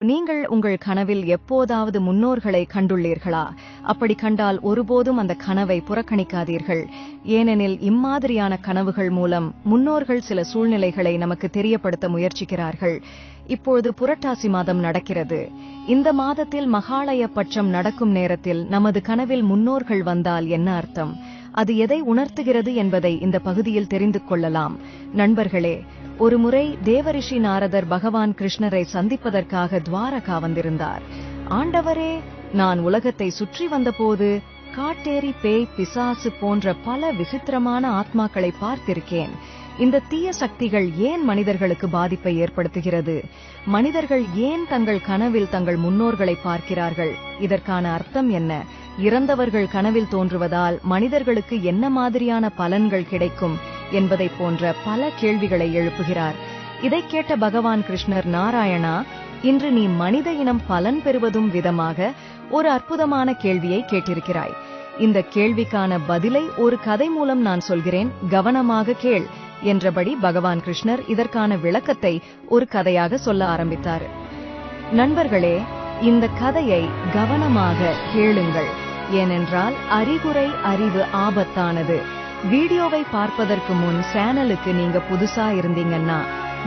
நீங்கள் உங்கள் கனவில் எப்போதாவது முன்னோர்களை கண்டுள்ளீர்களா? அப்படி கண்டால் ஒருபோதும் அந்த கனவை புறக்கணிக்காதீர்கள். ஏனெனில் இம்மாதிரியான கனவுகள் மூலம் முன்னோர்கள் சில சூழ்நிலைகளை நமக்கு தெரியப்படுத்த முயற்சிக்கிறார்கள். இப்பொழுது புரட்டாசி மாதம் நடக்கிறது. இந்த மாதத்தில் மகாளய பட்சம் நடக்கும் நேரத்தில் நமது கனவில் முன்னோர்கள் வந்தால் என்ன அர்த்தம்? அது எதை உணர்த்துகிறது என்பதை இந்த பகுதியில் தெரிந்து கொள்ளலாம். நண்பர்களே, ஒருமுறை தேவரிஷி நாரதர் பகவான் கிருஷ்ணரை சந்திப்பதற்காக துவாரகா வந்திருந்தார். ஆண்டவரே, நான் உலகத்தை சுற்றி வந்தபோது காட்டேரி, பேய், பிசாசு போன்ற பல விசித்திரமான ஆத்மாக்களை பார்த்திருக்கேன். இந்த தீய சக்திகள் ஏன் மனிதர்களுக்கு பாதிப்பை ஏற்படுத்துகிறது? மனிதர்கள் ஏன் தங்கள் கனவில் தங்கள் முன்னோர்களை பார்க்கிறார்கள்? இதற்கான அர்த்தம் என்ன? இறந்தவர்கள் கனவில் தோன்றுவதால் மனிதர்களுக்கு என்ன மாதிரியான பலன்கள் கிடைக்கும் என்பதை போன்ற பல கேள்விகளை எழுப்புகிறார். இதை கேட்ட பகவான் கிருஷ்ணர், நாராயணா, இன்று நீ மனித இனம் பலன் பெறுவதும் விதமாக ஒரு அற்புதமான கேள்வியை கேட்டிருக்கிறாய். இந்த கேள்விக்கான பதிலை ஒரு கதை மூலம் நான் சொல்கிறேன், கவனமாக கேள் என்றபடி பகவான் கிருஷ்ணர் இதற்கான விளக்கத்தை ஒரு கதையாக சொல்ல ஆரம்பித்தார். நண்பர்களே, இந்த கதையை கவனமாக கேளுங்கள். ஏனென்றால் அறிகுறை அறிவு ஆபத்தானது. வீடியோவை பார்ப்பதற்கு முன் சேனலுக்கு நீங்க புதுசா இருந்தீங்கன்னா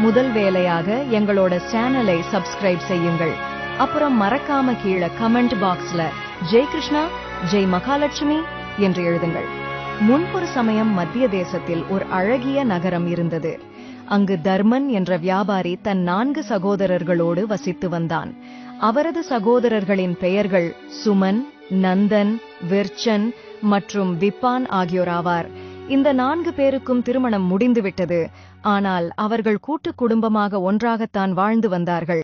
முதல் வேலையாக எங்களோட சேனலை சப்ஸ்கிரைப் செய்யுங்கள். அப்புறம் மறக்காம கீழே கமெண்ட் பாக்ஸ்ல ஜெய் கிருஷ்ணா, ஜெய் மகாலட்சுமி என்று எழுதுங்கள். முன்பொரு சமயம் மத்திய தேசத்தில் ஒரு அழகிய நகரம் இருந்தது. அங்கு தர்மன் என்ற வியாபாரி தன் 4 சகோதரர்களோடு வசித்து வந்தான். அவரது சகோதரர்களின் பெயர்கள் சுமன், நந்தன், விர்ச்சன் மற்றும் விப்பான் ஆகியோராவார். இந்த 4 பேருக்கும் திருமணம் முடிந்துவிட்டது. ஆனால் அவர்கள் கூட்டு குடும்பமாக ஒன்றாகத்தான் வாழ்ந்து வந்தார்கள்.